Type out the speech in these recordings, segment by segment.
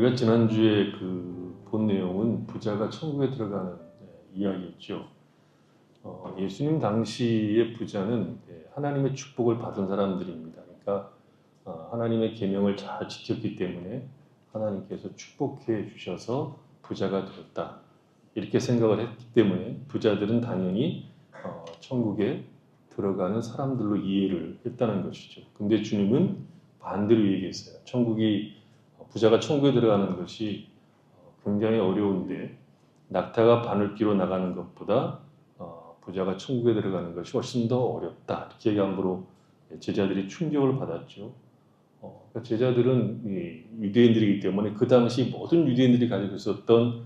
우리가 지난주에 본 내용은 부자가 천국에 들어가는 이야기였죠. 예수님 당시의 부자는 하나님의 축복을 받은 사람들입니다. 그러니까 하나님의 계명을 잘 지켰기 때문에 하나님께서 축복해 주셔서 부자가 되었다. 이렇게 생각을 했기 때문에 부자들은 당연히 천국에 들어가는 사람들로 이해를 했다는 것이죠. 근데 주님은 반대로 얘기했어요. 부자가 천국에 들어가는 것이 굉장히 어려운데 낙타가 바늘기로 나가는 것보다 부자가 천국에 들어가는 것이 훨씬 더 어렵다. 이렇게 얘기함으로 제자들이 충격을 받았죠. 그러니까 제자들은 유대인들이기 때문에 그 당시 모든 유대인들이 가지고 있었던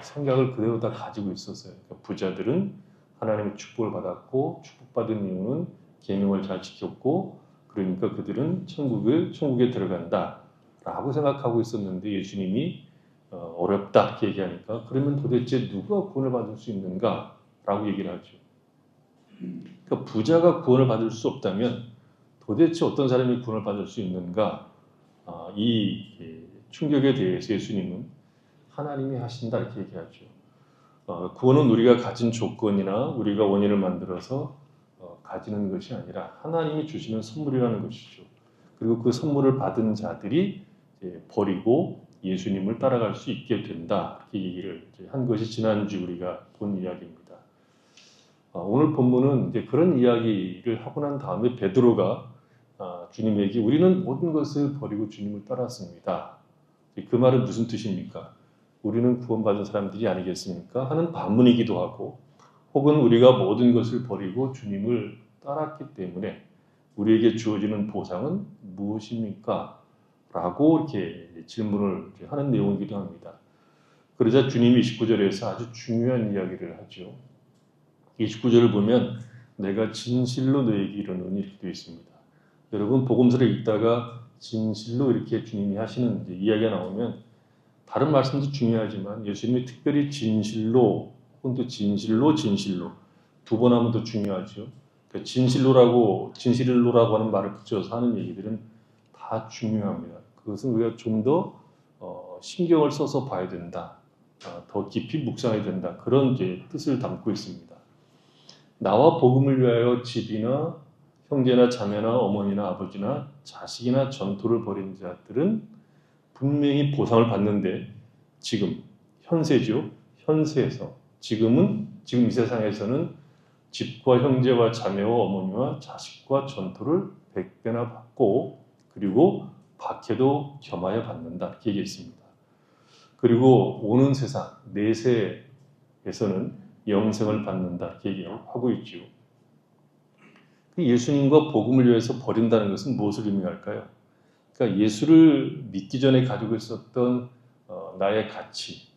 생각을 그대로 다 가지고 있었어요. 그러니까 부자들은 하나님의 축복을 받았고 축복받은 이유는 계명을 잘 지켰고 그러니까 그들은 천국에 들어간다 라고 생각하고 있었는데 예수님이 어렵다 이렇게 얘기하니까 그러면 도대체 누가 구원을 받을 수 있는가 라고 얘기를 하죠. 그러니까 부자가 구원을 받을 수 없다면 도대체 어떤 사람이 구원을 받을 수 있는가? 이 충격에 대해서 예수님은 하나님이 하신다 이렇게 얘기하죠. 구원은 우리가 가진 조건이나 우리가 원인을 만들어서 가지는 것이 아니라 하나님이 주시는 선물이라는 것이죠. 그리고 그 선물을 받은 자들이 버리고 예수님을 따라갈 수 있게 된다 이렇게 얘기를 한 것이 지난주 우리가 본 이야기입니다. 오늘 본문은 이제 그런 이야기를 하고 난 다음에 베드로가 주님에게 우리는 모든 것을 버리고 주님을 따랐습니다. 그 말은 무슨 뜻입니까? 우리는 구원받은 사람들이 아니겠습니까? 하는 반문이기도 하고 혹은 우리가 모든 것을 버리고 주님을 따랐기 때문에 우리에게 주어지는 보상은 무엇입니까? 라고 이렇게 질문을 하는 내용이기도 합니다. 그러자 주님이 29절에서 아주 중요한 이야기를 하죠. 29절을 보면 내가 진실로 너에게 이르노니 이렇게 되어 있습니다. 여러분 복음서를 읽다가 진실로 이렇게 주님이 하시는 이야기가 나오면 다른 말씀도 중요하지만 예수님이 특별히 진실로 혹은 또 진실로 두 번 하면 더 중요하죠. 그러니까 진실로라고 하는 말을 붙여서 하는 얘기들은 다 중요합니다. 그것은 우리가 좀 더 신경을 써서 봐야 된다. 더 깊이 묵상해야 된다. 그런 뜻을 담고 있습니다. 나와 복음을 위하여 집이나 형제나 자매나 어머니나 아버지나 자식이나 전토를 벌인 자들은 분명히 보상을 받는데 지금 현세죠. 현세에서 지금 이 세상에서는 집과 형제와 자매와 어머니와 자식과 전토를 100배나 받고 그리고 박해도 겸하여 받는다 이렇게 얘기했습니다. 그리고 오는 세상 내세에서는 영생을 받는다 이렇게 얘기하고 있죠. 예수님과 복음을 위해서 버린다는 것은 무엇을 의미할까요? 그러니까 예수를 믿기 전에 가지고 있었던 나의 가치,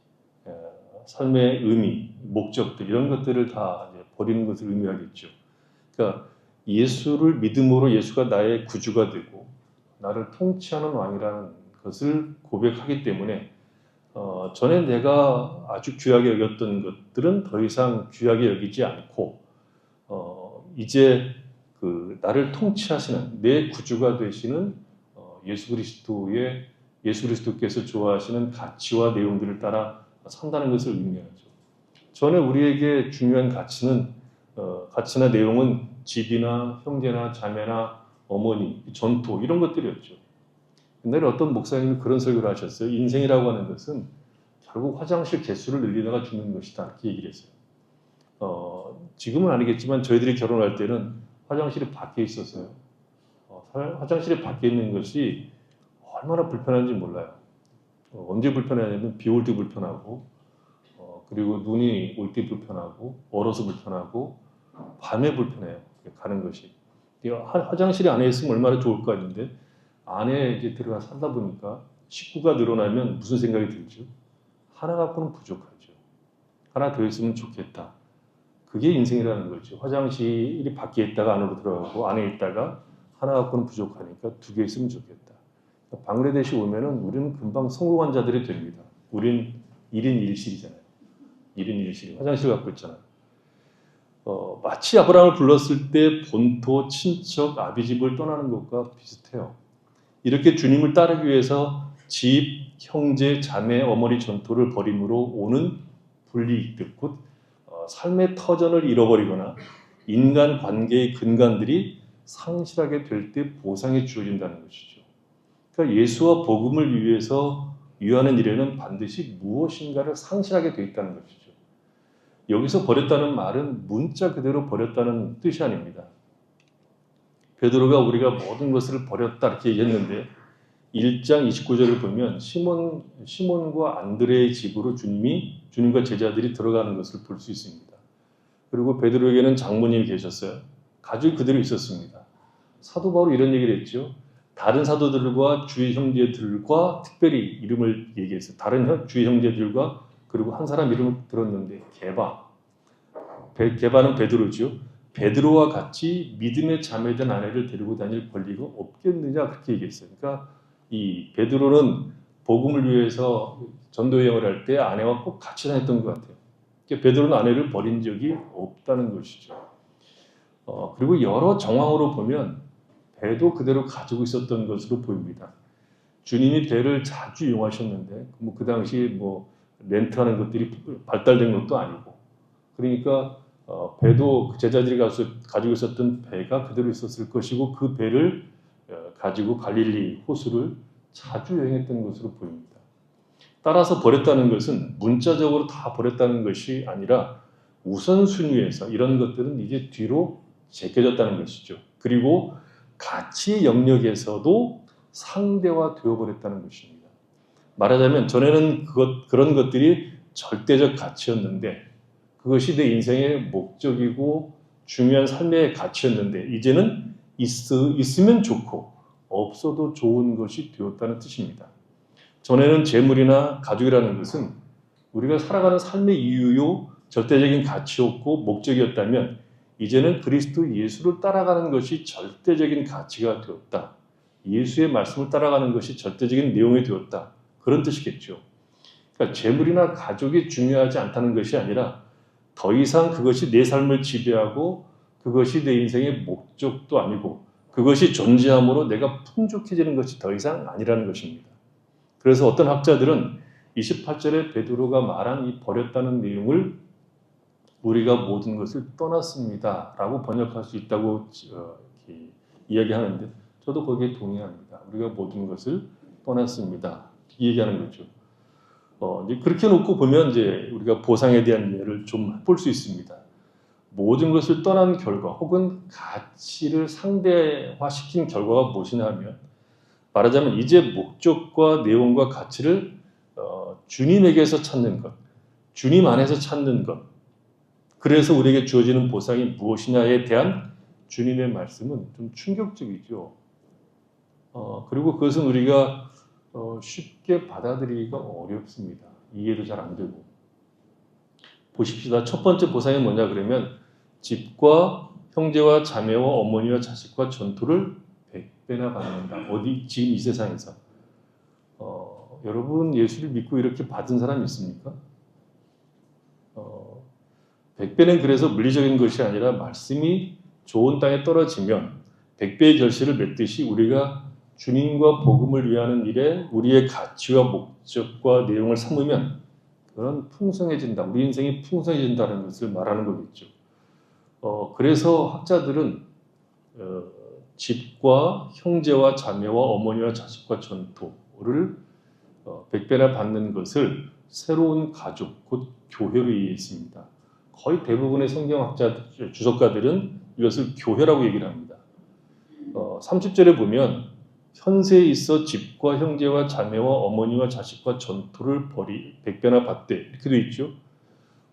삶의 의미, 목적들 이런 것들을 다 버리는 것을 의미하겠죠. 그러니까 예수를 믿음으로 예수가 나의 구주가 되고 나를 통치하는 왕이라는 것을 고백하기 때문에 전에 내가 아주 귀하게 여겼던 것들은 더 이상 귀하게 여기지 않고 이제 나를 통치하시는 내 구주가 되시는 예수 그리스도께서 좋아하시는 가치와 내용들을 따라 산다는 것을 의미하죠. 전에 우리에게 중요한 가치나 내용은 집이나 형제나 자매나 어머니, 전토 이런 것들이었죠. 옛날에 어떤 목사님이 그런 설교를 하셨어요. 인생이라고 하는 것은 결국 화장실 개수를 늘리다가 죽는 것이다 이렇게 얘기를 했어요. 지금은 아니겠지만 저희들이 결혼할 때는 화장실이 밖에 있었어요. 화장실이 밖에 있는 것이 얼마나 불편한지 몰라요. 언제 불편하냐면 비 올 때 불편하고 그리고 눈이 올 때 불편하고 얼어서 불편하고 밤에 불편해요. 가는 것이. 화장실이 안에 있으면 얼마나 좋을까 했는데 안에 이제 들어가 살다 보니까 식구가 늘어나면 무슨 생각이 들죠? 하나 갖고는 부족하죠. 하나 더 있으면 좋겠다. 그게 인생이라는 거죠. 화장실이 밖에 있다가 안으로 들어가고 안에 있다가 하나 갖고는 부족하니까 두 개 있으면 좋겠다. 방글라데시 오면은 우리는 금방 성공한 자들이 됩니다. 우린 1인 1실이잖아요. 1인 1실. 화장실 갖고 있잖아요. 마치 아브라함을 불렀을 때 본토, 친척, 아비집을 떠나는 것과 비슷해요. 이렇게 주님을 따르기 위해서 집, 형제, 자매, 어머니 전토를 벌임으로 오는 불이익들, 곧 삶의 터전을 잃어버리거나 인간 관계의 근간들이 상실하게 될 때 보상이 주어진다는 것이죠. 그러니까 예수와 복음을 위해서 위하는 일에는 반드시 무엇인가를 상실하게 되어 있다는 것이죠. 여기서 버렸다는 말은 문자 그대로 버렸다는 뜻이 아닙니다. 베드로가 우리가 모든 것을 버렸다 이렇게 얘기했는데 1장 29절을 보면 시몬과 안드레의 집으로 주님과 제자들이 들어가는 것을 볼 수 있습니다. 그리고 베드로에게는 장모님이 계셨어요. 가족이 그대로 있었습니다. 사도 바울이 이런 얘기를 했죠. 다른 사도들과 주의 형제들과 특별히 이름을 얘기했어요. 다른 주의 형제들과 그리고 한 사람 이름을 들었는데 게바는 베드로죠. 베드로와 같이 믿음의 자매된 아내를 데리고 다닐 권리가 없겠느냐 그렇게 얘기했어요. 그러니까 이 베드로는 복음을 위해서 전도 여행을 할 때 아내와 꼭 같이 다녔던 것 같아요. 그러니까 베드로는 아내를 버린 적이 없다는 것이죠. 그리고 여러 정황으로 보면 배도 그대로 가지고 있었던 것으로 보입니다. 주님이 배를 자주 이용하셨는데 그 당시 렌트하는 것들이 발달된 것도 아니고 그러니까 배도 제자들이 가지고 있었던 배가 그대로 있었을 것이고 그 배를 가지고 갈릴리 호수를 자주 여행했던 것으로 보입니다. 따라서 버렸다는 것은 문자적으로 다 버렸다는 것이 아니라 우선순위에서 이런 것들은 이제 뒤로 제껴졌다는 것이죠. 그리고 가치 영역에서도 상대화 되어버렸다는 것입니다. 말하자면 전에는 그런 것들이 절대적 가치였는데 그것이 내 인생의 목적이고 중요한 삶의 가치였는데 이제는 있으면 좋고 없어도 좋은 것이 되었다는 뜻입니다. 전에는 재물이나 가족이라는 것은 우리가 살아가는 삶의 이유요 절대적인 가치였고 목적이었다면 이제는 그리스도 예수를 따라가는 것이 절대적인 가치가 되었다. 예수의 말씀을 따라가는 것이 절대적인 내용이 되었다. 그런 뜻이겠죠. 그러니까 재물이나 가족이 중요하지 않다는 것이 아니라 더 이상 그것이 내 삶을 지배하고 그것이 내 인생의 목적도 아니고 그것이 존재함으로 내가 풍족해지는 것이 더 이상 아니라는 것입니다. 그래서 어떤 학자들은 28절에 베드로가 말한 이 버렸다는 내용을 우리가 모든 것을 떠났습니다 라고 번역할 수 있다고 이야기하는데 저도 거기에 동의합니다. 우리가 모든 것을 떠났습니다. 이 얘기하는 거죠. 이제 그렇게 놓고 보면 이제 우리가 보상에 대한 이해를 좀 볼 수 있습니다. 모든 것을 떠난 결과 혹은 가치를 상대화시킨 결과가 무엇이냐 하면 말하자면 이제 목적과 내용과 가치를 주님에게서 찾는 것, 주님 안에서 찾는 것. 그래서 우리에게 주어지는 보상이 무엇이냐에 대한 주님의 말씀은 좀 충격적이죠. 그리고 그것은 우리가 쉽게 받아들이기가 어렵습니다. 이해도 잘 안 되고. 보십시다. 첫 번째 보상이 뭐냐 그러면 집과 형제와 자매와 어머니와 자식과 전토를 100배나 받는다. 지금 이 세상에서. 여러분 예수를 믿고 이렇게 받은 사람 있습니까? 100배는 그래서 물리적인 것이 아니라 말씀이 좋은 땅에 떨어지면 100배의 결실을 맺듯이 우리가 주님과 복음을 위하는 일에 우리의 가치와 목적과 내용을 삼으면 그런 풍성해진다. 우리 인생이 풍성해진다는 것을 말하는 거겠죠. 그래서 학자들은 집과 형제와 자매와 어머니와 자식과 전토를 100배나 받는 것을 새로운 가족, 곧 교회로 이해했습니다. 거의 대부분의 주석가들은 이것을 교회라고 얘기를 합니다. 30절에 보면 현세에 있어 집과 형제와 자매와 어머니와 자식과 전토를 100배나 받되 이렇게 되어 있죠.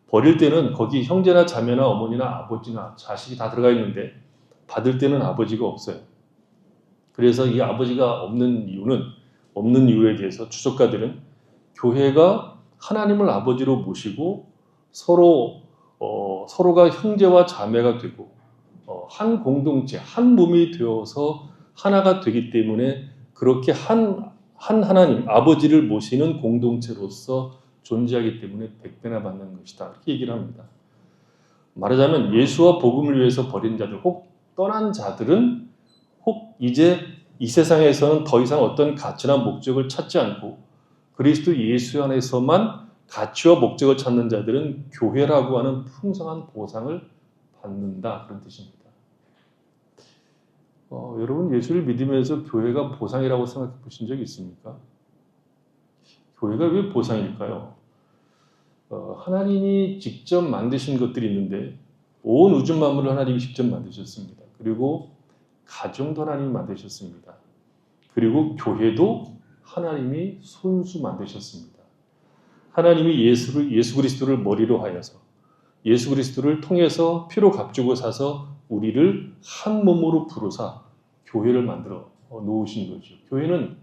버릴 때는 거기 형제나 자매나 어머니나 아버지나 자식이 다 들어가 있는데 받을 때는 아버지가 없어요. 그래서 이 아버지가 없는 이유에 대해서 주석가들은 교회가 하나님을 아버지로 모시고 서로가 형제와 자매가 되고 한 공동체, 한 몸이 되어서 하나가 되기 때문에 그렇게 한 하나님, 아버지를 모시는 공동체로서 존재하기 때문에 100배나 받는 것이다. 이렇게 얘기를 합니다. 말하자면 예수와 복음을 위해서 버린 자들, 혹 떠난 자들은 혹 이제 이 세상에서는 더 이상 어떤 가치나 목적을 찾지 않고 그리스도 예수 안에서만 가치와 목적을 찾는 자들은 교회라고 하는 풍성한 보상을 받는다. 그런 뜻입니다. 여러분 예수를 믿으면서 교회가 보상이라고 생각해 보신 적이 있습니까? 교회가 왜 보상일까요? 하나님이 직접 만드신 것들이 있는데 온 우주 만물을 하나님이 직접 만드셨습니다. 그리고 가정도 하나님이 만드셨습니다. 그리고 교회도 하나님이 손수 만드셨습니다. 하나님이 예수 그리스도를 머리로 하여서 예수 그리스도를 통해서 피로 값주고 사서 우리를 한 몸으로 부르사 교회를 만들어 놓으신 거죠. 교회는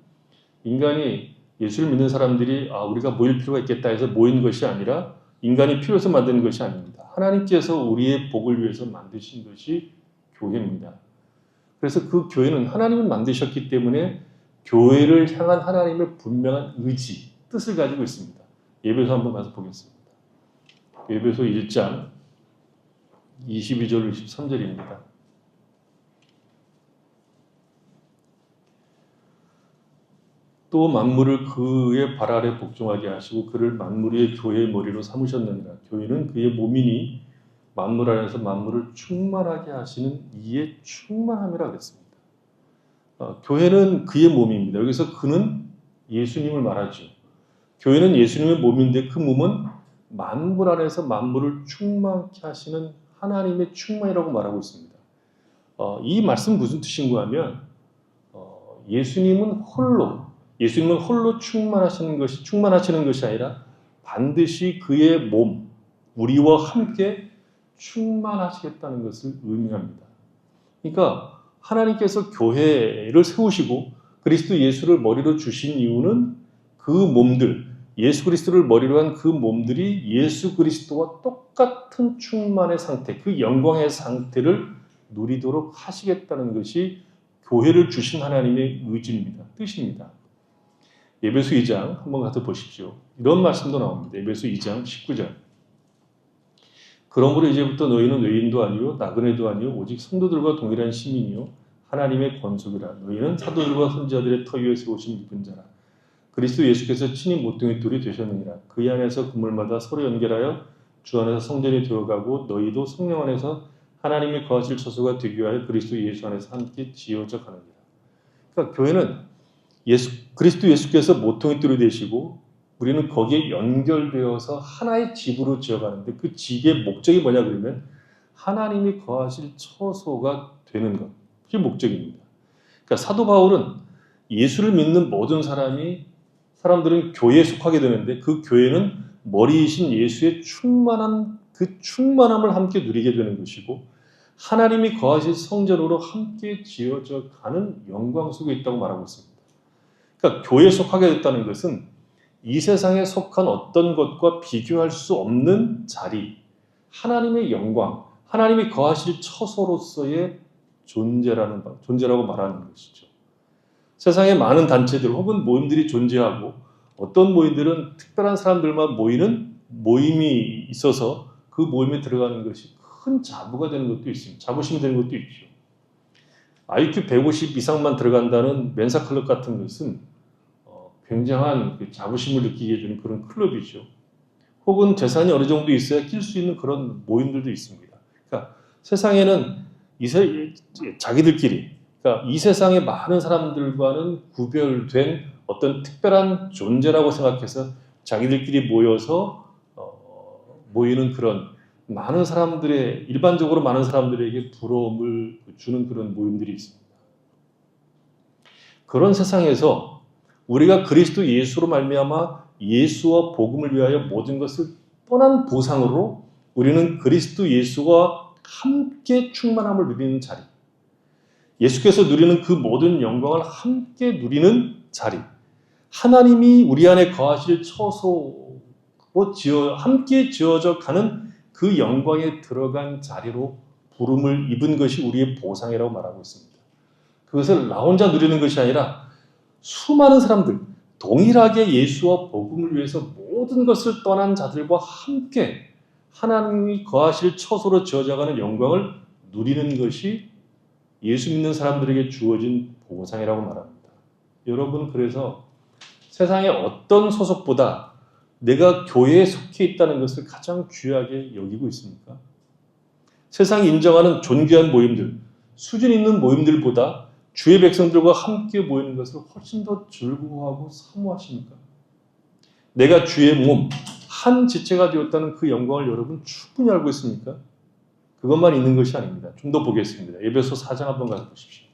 인간이 예수를 믿는 사람들이 우리가 모일 필요가 있겠다 해서 모인 것이 아니라 인간이 필요해서 만드는 것이 아닙니다. 하나님께서 우리의 복을 위해서 만드신 것이 교회입니다. 그래서 그 교회는 하나님을 만드셨기 때문에 교회를 향한 하나님의 분명한 의지, 뜻을 가지고 있습니다. 예배소 한번 가서 보겠습니다. 예배소 1장 22절 23절입니다. 또 만물을 그의 발 아래 복종하게 하시고 그를 만물 위의 교회의 머리로 삼으셨느니라. 교회는 그의 몸이니 만물 안에서 만물을 충만하게 하시는 이의 충만함이라 그랬습니다. 교회는 그의 몸입니다. 여기서 그는 예수님을 말하죠. 교회는 예수님의 몸인데 그 몸은 만물 안에서 만물을 충만케 하시는 하나님의 충만이라고 말하고 있습니다. 이 말씀 무슨 뜻인가 하면 예수님은 홀로 충만하시는 것이 아니라 반드시 그의 몸, 우리와 함께 충만하시겠다는 것을 의미합니다. 그러니까 하나님께서 교회를 세우시고 그리스도 예수를 머리로 주신 이유는 그 몸들, 예수 그리스도를 머리로 한 그 몸들이 예수 그리스도와 똑같은 충만의 상태, 그 영광의 상태를 누리도록 하시겠다는 것이 교회를 주신 하나님의 의지입니다. 뜻입니다. 에베소 2장 한번 가서 보십시오. 이런 말씀도 나옵니다. 에베소 2장 19절. 그러므로 이제부터 너희는 외인도 아니요 나그네도 아니요 오직 성도들과 동일한 시민이요 하나님의 권속이라. 너희는 사도들과 선지자들의 터 위에 세우신 입은 자라. 그리스도 예수께서 친히 모퉁이 돌이 되셨느니라. 그 안에서 그물마다 서로 연결하여 주 안에서 성전이 되어가고 너희도 성령 안에서 하나님이 거하실 처소가 되기 위하여 그리스도 예수 안에서 함께 지어져 가느니라. 그러니까 교회는 그리스도 예수께서 모퉁이 돌이 되시고 우리는 거기에 연결되어서 하나의 집으로 지어가는데 그 집의 목적이 뭐냐 그러면 하나님이 거하실 처소가 되는 것. 그게 목적입니다. 그러니까 사도 바울은 예수를 믿는 모든 사람들은 교회에 속하게 되는데 그 교회는 머리이신 예수의 그 충만함을 함께 누리게 되는 것이고 하나님이 거하실 성전으로 함께 지어져 가는 영광 속에 있다고 말하고 있습니다. 그러니까 교회에 속하게 됐다는 것은 이 세상에 속한 어떤 것과 비교할 수 없는 자리, 하나님의 영광, 하나님이 거하실 처소로서의 존재라고 말하는 것이죠. 세상에 많은 단체들 혹은 모임들이 존재하고 어떤 모임들은 특별한 사람들만 모이는 모임이 있어서 그 모임에 들어가는 것이 큰 자부가 되는 것도 있습니다. 자부심이 되는 것도 있죠. IQ 150 이상만 들어간다는 멘사클럽 같은 것은 굉장한 자부심을 느끼게 해주는 그런 클럽이죠. 혹은 재산이 어느 정도 있어야 낄 수 있는 그런 모임들도 있습니다. 그러니까 세상에는 자기들끼리, 그러니까 이 세상의 많은 사람들과는 구별된 어떤 특별한 존재라고 생각해서 자기들끼리 모여서 모이는 그런 일반적으로 많은 사람들에게 부러움을 주는 그런 모임들이 있습니다. 그런 세상에서 우리가 그리스도 예수로 말미암아 예수와 복음을 위하여 모든 것을 떠난 보상으로 우리는 그리스도 예수와 함께 충만함을 누리는 자리, 예수께서 누리는 그 모든 영광을 함께 누리는 자리, 하나님이 우리 안에 거하실 처소로 함께 지어져 가는 그 영광에 들어간 자리로 부름을 입은 것이 우리의 보상이라고 말하고 있습니다. 그것을 나 혼자 누리는 것이 아니라 수많은 사람들, 동일하게 예수와 복음을 위해서 모든 것을 떠난 자들과 함께 하나님이 거하실 처소로 지어져가는 영광을 누리는 것이 예수 믿는 사람들에게 주어진 보상이라고 말합니다. 여러분, 그래서 세상의 어떤 소속보다 내가 교회에 속해 있다는 것을 가장 중요하게 여기고 있습니까? 세상이 인정하는 존귀한 모임들, 수준 있는 모임들보다 주의 백성들과 함께 모이는 것을 훨씬 더 즐거워하고 사모하십니까? 내가 주의 몸, 한 지체가 되었다는 그 영광을 여러분 충분히 알고 있습니까? 그것만 있는 것이 아닙니다. 좀 더 보겠습니다. 에베소 4장 한번 가서 보십시오.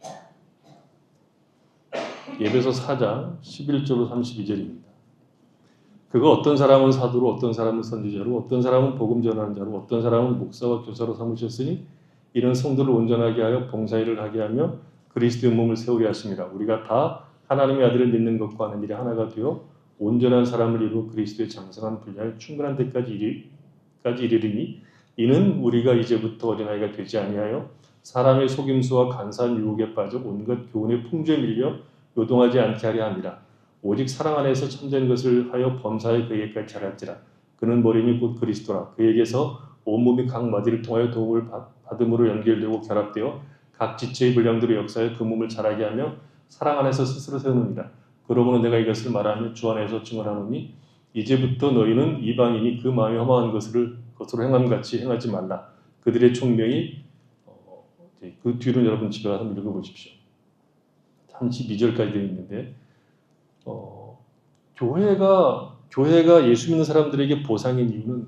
에베소 4장 11절로 32절입니다. 그가 어떤 사람은 사도로, 어떤 사람은 선지자로, 어떤 사람은 복음 전하는 자로, 어떤 사람은 목사와 교사로 삼으셨으니 이런 성도를 온전하게 하여 봉사일을 하게 하며 그리스도의 몸을 세우려 하심이라. 우리가 다 하나님의 아들을 믿는 것과 하는 일이 하나가 되어 온전한 사람을 이루어 그리스도의 장성한 분량을 충분한 데까지 이르리니 이는 우리가 이제부터 어린아이가 되지 아니하여 사람의 속임수와 간사한 유혹에 빠져 온갖 교훈의 풍조에 밀려 요동하지 않게 하려 함이라. 오직 사랑 안에서 참된 것을 하여 범사에 그에게까지 자랄지라. 그는 머리니 곧 그리스도라. 그에게서 온몸이 각 마디를 통하여 도움을 받음으로 연결되고 결합되어 각 지체의 분량대로 역사하여 그 몸을 자라게 하며 사랑 안에서 스스로 세우느니라. 그러므로 내가 이것을 말하며 주 안에서 증언하노니 이제부터 너희는 이방인이 그 마음이 허망한 것으로 행함같이 행하지 말라. 그들의 총명이 그 뒤로 여러분 집에 가서 읽어보십시오. 32절까지 되어 있는데 교회가 예수 믿는 사람들에게 보상인 이유는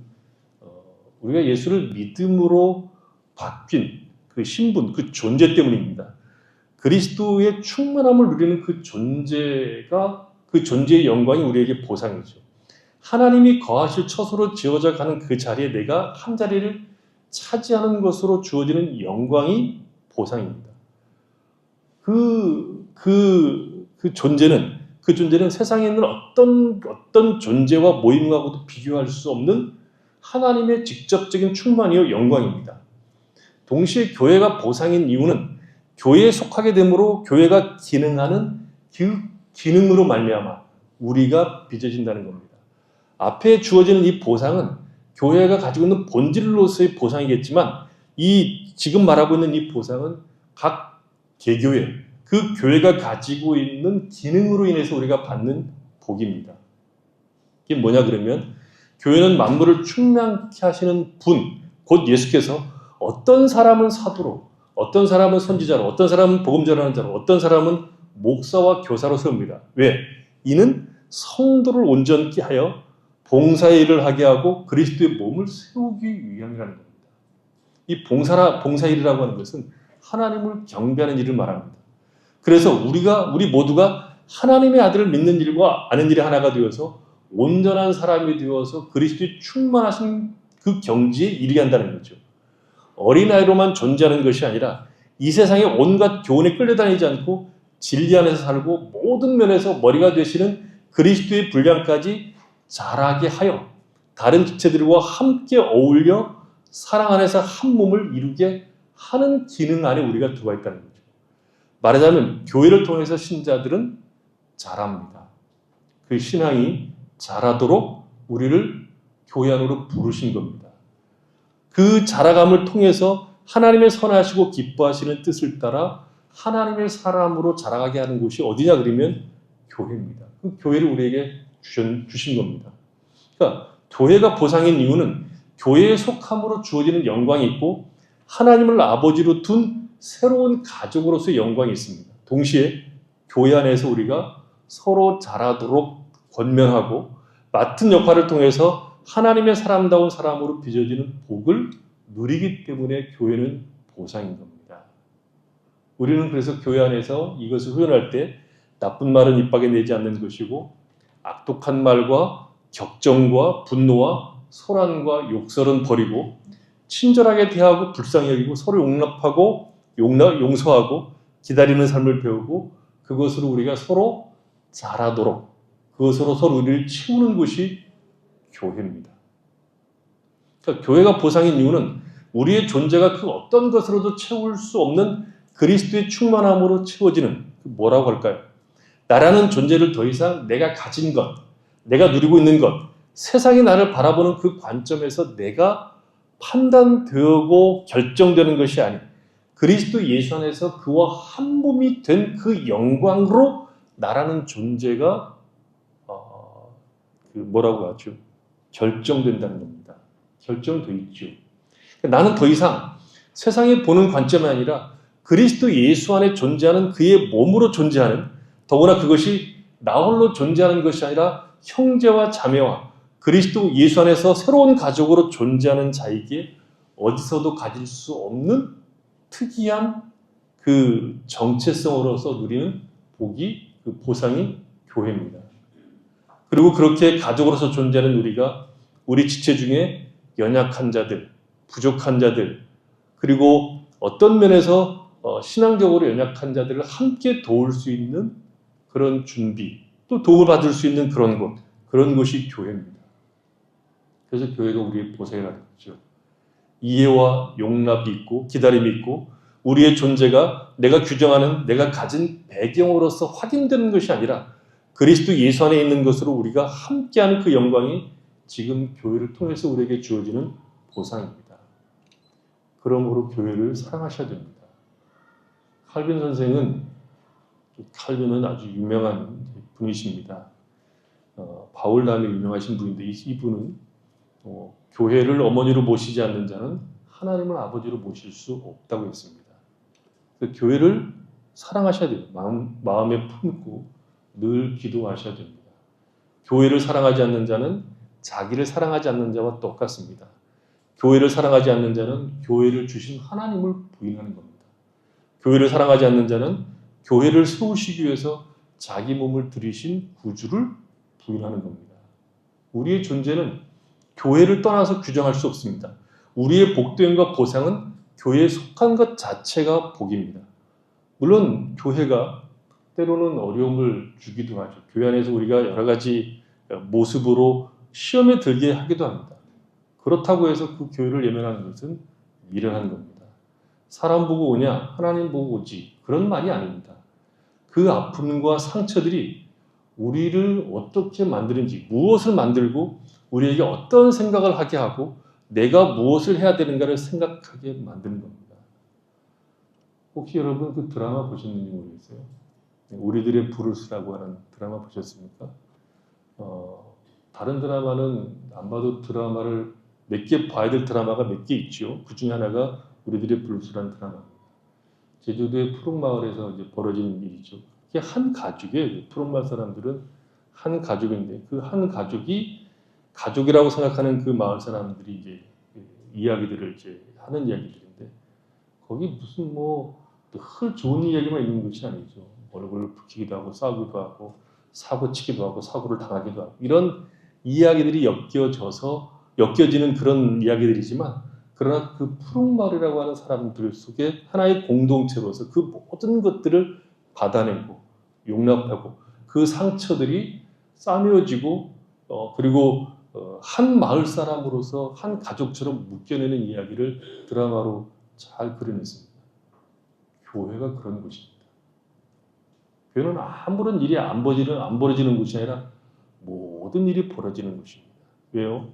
우리가 예수를 믿음으로 바뀐 그 신분, 그 존재 때문입니다. 그리스도의 충만함을 누리는 그 존재가, 그 존재의 영광이 우리에게 보상이죠. 하나님이 거하실 처소로 지어져 가는 그 자리에 내가 한 자리를 차지하는 것으로 주어지는 영광이 보상입니다. 그 존재는 세상에 있는 어떤 존재와 모임하고도 비교할 수 없는 하나님의 직접적인 충만이요 영광입니다. 동시에 교회가 보상인 이유는 교회에 속하게 되므로 교회가 기능하는 그 기능으로 말미암아 우리가 빚어진다는 겁니다. 앞에 주어지는 이 보상은 교회가 가지고 있는 본질로서의 보상이겠지만 이 지금 말하고 있는 이 보상은 각 개교회, 그 교회가 가지고 있는 기능으로 인해서 우리가 받는 복입니다. 이게 뭐냐 그러면 교회는 만물을 충만케 하시는 분, 곧 예수께서 어떤 사람은 사도로, 어떤 사람은 선지자로, 어떤 사람은 복음 전하는 자로, 어떤 사람은 목사와 교사로 세웁니다. 왜? 이는 성도를 온전케 하여 봉사의 일을 하게 하고 그리스도의 몸을 세우기 위함이라는 겁니다. 이 봉사일이라고 하는 것은 하나님을 경배하는 일을 말합니다. 그래서 우리 모두가 하나님의 아들을 믿는 일과 아는 일이 하나가 되어서 온전한 사람이 되어서 그리스도의 충만하신 그 경지에 이르게 한다는 거죠. 어린아이로만 존재하는 것이 아니라 이 세상의 온갖 교훈에 끌려다니지 않고 진리 안에서 살고 모든 면에서 머리가 되시는 그리스도의 분량까지 자라게 하여 다른 지체들과 함께 어울려 사랑 안에서 한 몸을 이루게 하는 기능 안에 우리가 들어와 있다는 거죠. 말하자면 교회를 통해서 신자들은 자랍니다. 그 신앙이 자라도록 우리를 교회 안으로 부르신 겁니다. 그 자라감을 통해서 하나님의 선하시고 기뻐하시는 뜻을 따라 하나님의 사람으로 자라가게 하는 곳이 어디냐 그러면 교회입니다. 그 교회를 우리에게 주신 겁니다. 그러니까 교회가 보상인 이유는 교회에 속함으로 주어지는 영광이 있고 하나님을 아버지로 둔 새로운 가족으로서의 영광이 있습니다. 동시에 교회 안에서 우리가 서로 자라도록 권면하고 맡은 역할을 통해서 하나님의 사람다운 사람으로 빚어지는 복을 누리기 때문에 교회는 보상인 겁니다. 우리는 그래서 교회 안에서 이것을 표현할 때 나쁜 말은 입 밖에 내지 않는 것이고 악독한 말과 격정과 분노와 소란과 욕설은 버리고 친절하게 대하고 불쌍히 여기고 서로 용납하고 용서하고 기다리는 삶을 배우고 그것으로 우리가 서로 자라도록 그것으로 서로 우리를 채우는 것이 교회입니다. 그러니까 교회가 보상인 이유는 우리의 존재가 그 어떤 것으로도 채울 수 없는 그리스도의 충만함으로 채워지는 뭐라고 할까요? 나라는 존재를 더 이상 내가 가진 것, 내가 누리고 있는 것, 세상이 나를 바라보는 그 관점에서 내가 판단되고 결정되는 것이 아닌 그리스도 예수 안에서 그와 한 몸이 된 그 영광으로 나라는 존재가 뭐라고 하죠? 결정된다는 겁니다. 결정돼 있죠. 나는 더 이상 세상에 보는 관점이 아니라 그리스도 예수 안에 존재하는 그의 몸으로 존재하는, 더구나 그것이 나 홀로 존재하는 것이 아니라 형제와 자매와 그리스도 예수 안에서 새로운 가족으로 존재하는 자에게 어디서도 가질 수 없는 특이한 그 정체성으로서 누리는 복이, 그 보상이 교회입니다. 그리고 그렇게 가족으로서 존재하는 우리가 우리 지체 중에 연약한 자들, 부족한 자들, 그리고 어떤 면에서 신앙적으로 연약한 자들을 함께 도울 수 있는 그런 준비, 또 도움을 받을 수 있는 그런 곳, 그런 곳이 교회입니다. 그래서 교회가 우리의 보살이라는 거죠. 이해와 용납이 있고 기다림이 있고 우리의 존재가 내가 규정하는 내가 가진 배경으로서 확인되는 것이 아니라 그리스도 예수 안에 있는 것으로 우리가 함께하는 그 영광이 지금 교회를 통해서 우리에게 주어지는 보상입니다. 그러므로 교회를 사랑하셔야 됩니다. 칼빈 선생은, 칼빈은 아주 유명한 분이십니다. 바울 다음에 유명하신 분인데 이분은 교회를 어머니로 모시지 않는 자는 하나님을 아버지로 모실 수 없다고 했습니다. 교회를 사랑하셔야 돼요. 마음에 품고 늘 기도하셔야 됩니다. 교회를 사랑하지 않는 자는 자기를 사랑하지 않는 자와 똑같습니다. 교회를 사랑하지 않는 자는 교회를 주신 하나님을 부인하는 겁니다. 교회를 사랑하지 않는 자는 교회를 세우시기 위해서 자기 몸을 들이신 구주를 부인하는 겁니다. 우리의 존재는 교회를 떠나서 규정할 수 없습니다. 우리의 복됨과 보상은 교회에 속한 것 자체가 복입니다. 물론 교회가 때로는 어려움을 주기도 하죠. 교회 안에서 우리가 여러 가지 모습으로 시험에 들게 하기도 합니다. 그렇다고 해서 그 교회를 예면하는 것은 미련한 겁니다. 사람 보고 오냐? 하나님 보고 오지. 그런 말이 아닙니다. 그 아픔과 상처들이 우리를 어떻게 만드는지, 무엇을 만들고 우리에게 어떤 생각을 하게 하고 내가 무엇을 해야 되는가를 생각하게 만드는 겁니다. 혹시 여러분 그 드라마 보셨는지 모르겠어요. 우리들의 부르스라고 하는 드라마 보셨습니까? 다른 드라마는 안 봐도 드라마를 몇 개 봐야 될 드라마가 몇 개 있죠. 그 중에 하나가 우리들의 부르스라는 드라마입니다. 제주도의 푸른마을에서 이제 벌어지는 일이죠. 이게 한 가족이에요. 푸른마을 사람들은 한 가족인데 그 한 가족이 가족이라고 생각하는 그 마을 사람들이 이제 이야기들을 이제 하는 이야기들인데 거기 무슨 늘 좋은 이야기만 있는 것이 아니죠. 얼굴을 붉히기도 하고 싸우기도 하고 사고 치기도 하고 사고를 당하기도 하고 이런 이야기들이 엮여지는 그런 이야기들이지만 그러나 그 푸른마을이라고 하는 사람들 속에 하나의 공동체로서 그 모든 것들을 받아내고 용납하고 그 상처들이 싸매어지고 그리고 한 마을 사람으로서 한 가족처럼 묶여내는 이야기를 드라마로 잘 그려냈습니다. 교회가 그런 곳입니다. 교회는 아무런 일이 안 벌어지는 곳이 아니라 모든 일이 벌어지는 곳입니다. 왜요?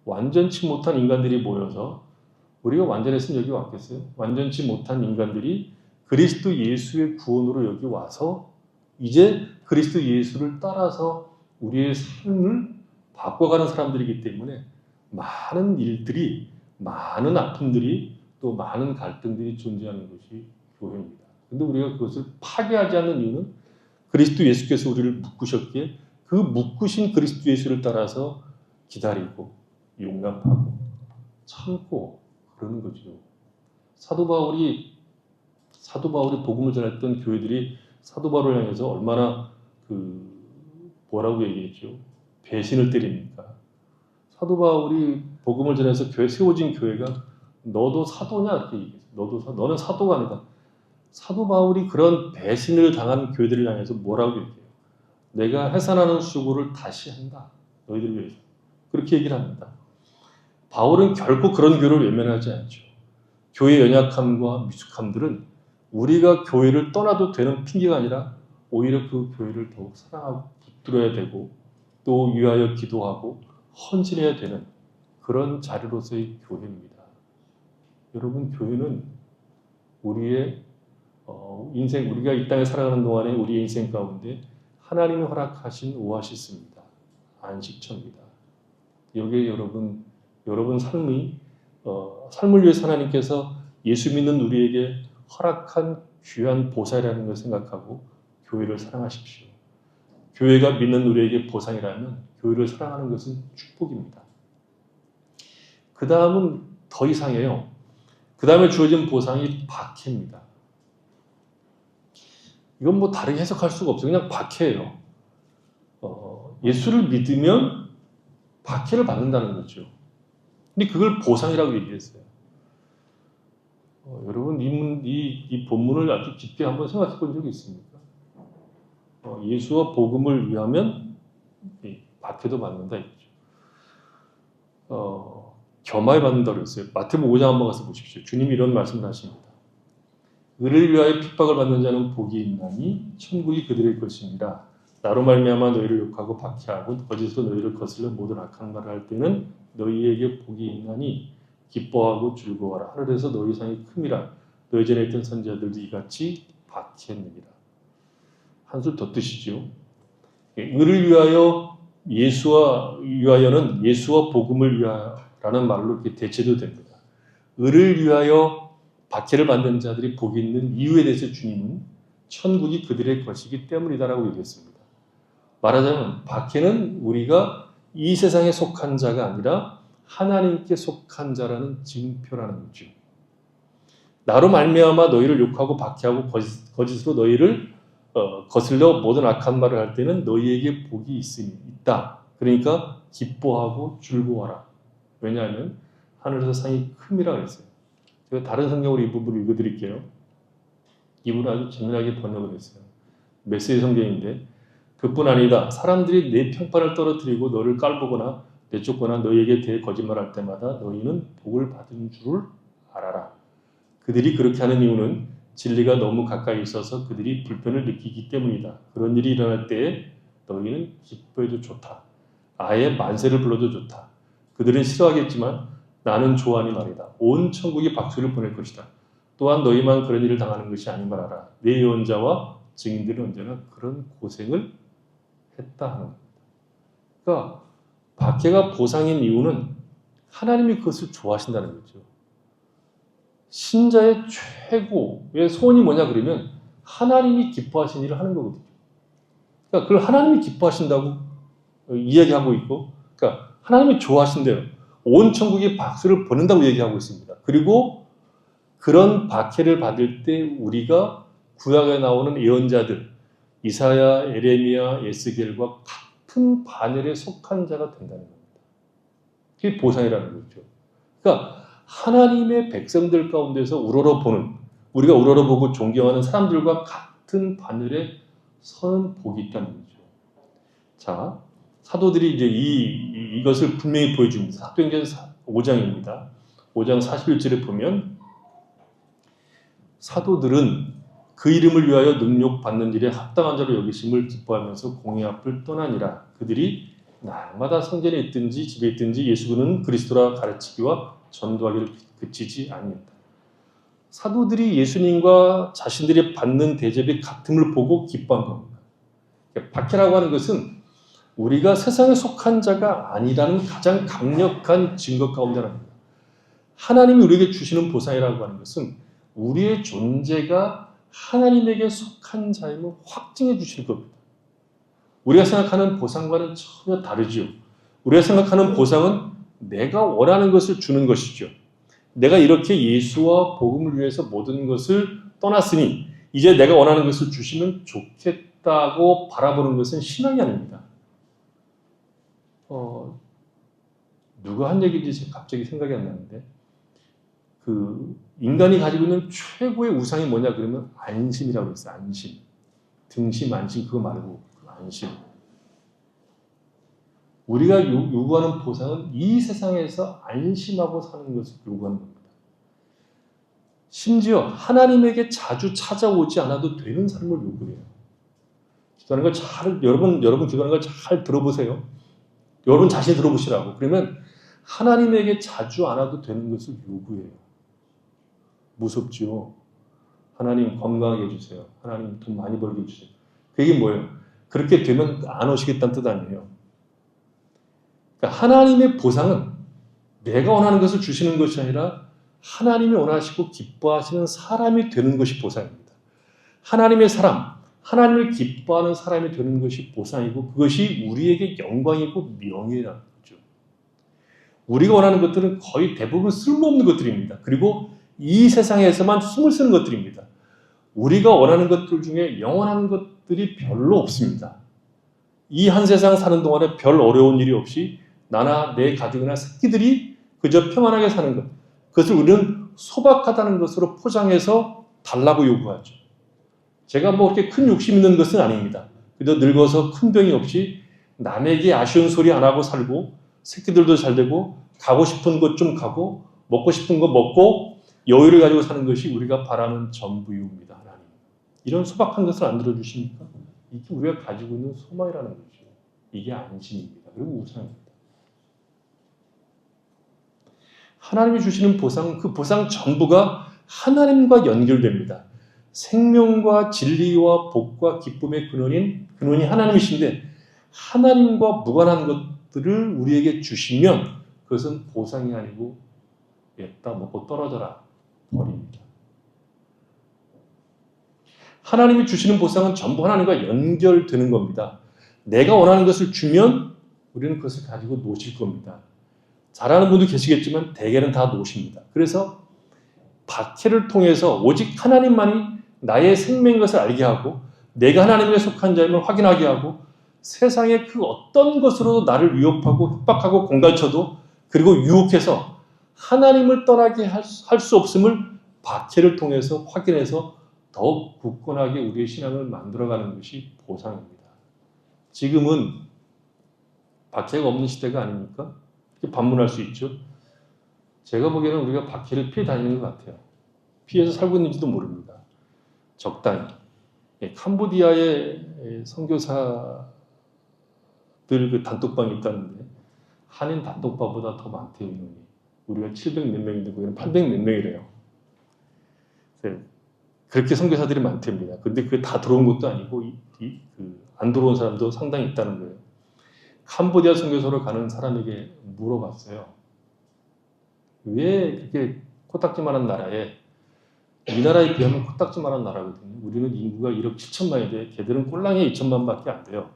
완전치 못한 인간들이 모여서 우리가 완전했으면 여기 왔겠어요? 완전치 못한 인간들이 그리스도 예수의 구원으로 여기 와서 이제 그리스도 예수를 따라서 우리의 삶을 바꿔가는 사람들이기 때문에 많은 일들이, 많은 아픔들이 또 많은 갈등들이 존재하는 것이 교회입니다. 그런데 우리가 그것을 파괴하지 않는 이유는 그리스도 예수께서 우리를 묶으셨기에 그 묶으신 그리스도 예수를 따라서 기다리고 용납하고 참고 그러는 거죠. 사도 바울이 복음을 전했던 교회들이 사도 바울을 향해서 얼마나 뭐라고 얘기했죠? 배신을 때립니까? 사도 바울이 복음을 전해서 세워진 교회가 너도 사도냐 이렇게 얘기했어요. 너는 사도가 아니다. 사도 바울이 그런 배신을 당한 교회들을 향해서 뭐라고 얘기해요? 내가 해산하는 수고를 다시 한다. 너희들 위해서. 그렇게 얘기를 합니다. 바울은 결코 그런 교회를 외면하지 않죠. 교회의 연약함과 미숙함들은 우리가 교회를 떠나도 되는 핑계가 아니라 오히려 그 교회를 더욱 사랑하고 붙들어야 되고 또 위하여 기도하고 헌신해야 되는 그런 자리로서의 교회입니다. 여러분, 교회는 우리의 인생, 우리가 이 땅에 살아가는 동안에 우리의 인생 가운데 하나님이 허락하신 오아시스입니다. 안식처입니다. 여기에 여러분 삶을 위해서 하나님께서 예수 믿는 우리에게 허락한 귀한 보살이라는 걸 생각하고 교회를 사랑하십시오. 교회가 믿는 우리에게 보상이라면 교회를 사랑하는 것은 축복입니다. 그 다음은 더 이상해요. 그 다음에 주어진 보상이 박해입니다. 이건 뭐 다르게 해석할 수가 없어요. 그냥 박해예요. 예수를 믿으면 박해를 받는다는 거죠. 근데 그걸 보상이라고 얘기했어요. 여러분 이 본문을 아주 깊게 한번 생각해 본 적이 있습니까? 예수와 복음을 위하면 박해도 받는다 이거죠. 겸하여 받는다고 그랬어요. 마태복음 5장 한번 가서 보십시오. 주님이 이런 말씀을 하십니다. 의를 위하여 핍박을 받는 자는 복이 있나니 천국이 그들의 것입니다. 나로 말미암아 너희를 욕하고 박해하고 거짓으로 너희를 거슬러 모든 악한 말을 할 때는 너희에게 복이 있나니 기뻐하고 즐거워하라. 하늘에서 너희 상이 큼이라. 너희 전에 있던 선지자들도 이같이 박해했느니라. 한술 더 뜨시죠. 의를 위하여 위하여는 예수와 복음을 위하여라는 말로 이렇게 대체도 됩니다. 의를 위하여 박해를 받는 자들이 복이 있는 이유에 대해서 주님은 천국이 그들의 것이기 때문이다라고 얘기했습니다. 말하자면 박해는 우리가 이 세상에 속한 자가 아니라 하나님께 속한 자라는 증표라는 거죠. 나로 말미암아 너희를 욕하고 박해하고 거짓으로 너희를 거슬러 모든 악한 말을 할 때는 너희에게 복이 있다. 그러니까 기뻐하고 즐거워하라. 왜냐하면 하늘에서 상이 큼이라 그랬어요. 제가 다른 성경으로 이 부분을 읽어드릴게요. 이분은 아주 재미나게 번역을 했어요. 메시지 성경인데 그뿐 아니다. 사람들이 내 평판을 떨어뜨리고 너를 깔보거나 내쫓거나 너희에게 대해 거짓말할 때마다 너희는 복을 받은 줄을 알아라. 그들이 그렇게 하는 이유는 진리가 너무 가까이 있어서 그들이 불편을 느끼기 때문이다. 그런 일이 일어날 때에 너희는 기뻐해도 좋다. 아예 만세를 불러도 좋다. 그들은 싫어하겠지만 나는 좋아하니 말이다. 온 천국이 박수를 보낼 것이다. 또한 너희만 그런 일을 당하는 것이 아닌 걸 알아. 내 예언자와 증인들은 언제나 그런 고생을 했다 하는 겁니다. 그러니까 박해가 보상인 이유는 하나님이 그것을 좋아하신다는 거죠. 신자의 최고의 소원이 뭐냐 그러면 하나님이 기뻐하신 일을 하는 거거든요. 그러니까 그걸 하나님이 기뻐하신다고 이야기하고 있고, 그러니까 하나님이 좋아하신대요. 온 천국이 박수를 보낸다고 얘기하고 있습니다. 그리고 그런 박해를 받을 때 우리가 구약에 나오는 예언자들 이사야, 에레미야, 에스겔과 같은 반열에 속한 자가 된다는 겁니다. 그게 보상이라는 거죠. 그러니까 하나님의 백성들 가운데서 우러러보는, 우리가 우러러보고 존경하는 사람들과 같은 반열에 서는 복이 있다는 거죠. 자, 사도들이 이제 이것을 분명히 보여줍니다. 사도행전 5장입니다. 5장 41절에 보면 사도들은 그 이름을 위하여 능력받는 일에 합당한 자로 여기심을 기뻐하면서 공의 앞을 떠나니라. 그들이 날마다 성전에 있든지 집에 있든지 예수는 그리스도라 가르치기와 전도하기를 그치지 아니했다. 사도들이 예수님과 자신들이 받는 대접이 같음을 보고 기뻐한 겁니다. 박해라고 하는 것은 우리가 세상에 속한 자가 아니라는 가장 강력한 증거 가운데 하나입니다. 하나님이 우리에게 주시는 보상이라고 하는 것은 우리의 존재가 하나님에게 속한 자임을 확증해 주실 겁니다. 우리가 생각하는 보상과는 전혀 다르지요. 우리가 생각하는 보상은 내가 원하는 것을 주는 것이죠. 내가 이렇게 예수와 복음을 위해서 모든 것을 떠났으니 이제 내가 원하는 것을 주시면 좋겠다고 바라보는 것은 신앙이 아닙니다. 누가 한 얘기인지 갑자기 생각이 안 나는데 그 인간이 가지고 있는 최고의 우상이 뭐냐 그러면 안심이라고 했어요. 안심. 등심, 안심 그거 말고 안심. 우리가 요구하는 보상은 이 세상에서 안심하고 사는 것을 요구하는 겁니다. 심지어 하나님에게 자주 찾아오지 않아도 되는 삶을 요구해요. 기도하는 걸 여러분 기도하는 걸 잘 들어보세요. 여러분 자신이 들어보시라고. 그러면 하나님에게 자주 안 와도 되는 것을 요구해요. 무섭죠. 하나님 건강하게 해주세요. 하나님 돈 많이 벌게 해주세요. 그게 뭐예요? 그렇게 되면 안 오시겠다는 뜻 아니에요. 그러니까 하나님의 보상은 내가 원하는 것을 주시는 것이 아니라 하나님이 원하시고 기뻐하시는 사람이 되는 것이 보상입니다. 하나님의 사람, 하나님을 기뻐하는 사람이 되는 것이 보상이고 그것이 우리에게 영광이고 명예라는 거죠. 우리가 원하는 것들은 거의 대부분 쓸모없는 것들입니다. 그리고 이 세상에서만 힘을 쓰는 것들입니다. 우리가 원하는 것들 중에 영원한 것들이 별로 없습니다. 이 한 세상 사는 동안에 별 어려운 일이 없이 나나 내 가족이나 새끼들이 그저 평안하게 사는 것. 그것을 우리는 소박하다는 것으로 포장해서 달라고 요구하죠. 제가 뭐 그렇게 큰 욕심 있는 것은 아닙니다. 그저 늙어서 큰 병이 없이 남에게 아쉬운 소리 안 하고 살고 새끼들도 잘 되고 가고 싶은 곳 좀 가고 먹고 싶은 거 먹고 여유를 가지고 사는 것이 우리가 바라는 전부유입니다. 하나님. 이런 소박한 것을 안 들어주십니까? 이게 우리가 가지고 있는 소망이라는 거죠. 이게 안심입니다. 그리고 우상입니다. 하나님이 주시는 보상, 그 보상 전부가 하나님과 연결됩니다. 생명과 진리와 복과 기쁨의 근원이 하나님이신데 하나님과 무관한 것들을 우리에게 주시면 그것은 보상이 아니고 냅다 먹고 떨어져라 버립니다. 하나님이 주시는 보상은 전부 하나님과 연결되는 겁니다. 내가 원하는 것을 주면 우리는 그것을 가지고 노실 겁니다. 잘하는 분도 계시겠지만 대개는 다 노십니다. 그래서 박해를 통해서 오직 하나님만이 나의 생명인 것을 알게 하고 내가 하나님에 속한 자임을 확인하게 하고 세상의 그 어떤 것으로도 나를 위협하고 협박하고 공갈쳐도 그리고 유혹해서 하나님을 떠나게 할 수 없음을 박해를 통해서 확인해서 더욱 굳건하게 우리의 신앙을 만들어가는 것이 보상입니다. 지금은 박해가 없는 시대가 아닙니까? 반문할 수 있죠. 제가 보기에는 우리가 박해를 피해 다니는 것 같아요. 피해서 살고 있는지도 모릅니다. 적당히. 캄보디아의 선교사들 그 단톡방이 있다는데 한인 단톡방보다 더 많대요. 인원이. 우리가 700 몇 명인데 거기는 800 몇 명이래요. 그렇게 선교사들이 많답니다. 근데 그게 다 들어온 것도 아니고 안 들어온 사람도 상당히 있다는 거예요. 캄보디아 선교소로 가는 사람에게 물어봤어요. 왜 그렇게 코딱지만한 나라에 이 나라에 비하면 코딱지만한 나라거든요. 우리는 인구가 1억 7천만인데 걔들은 꼴랑이 2천만밖에 안 돼요.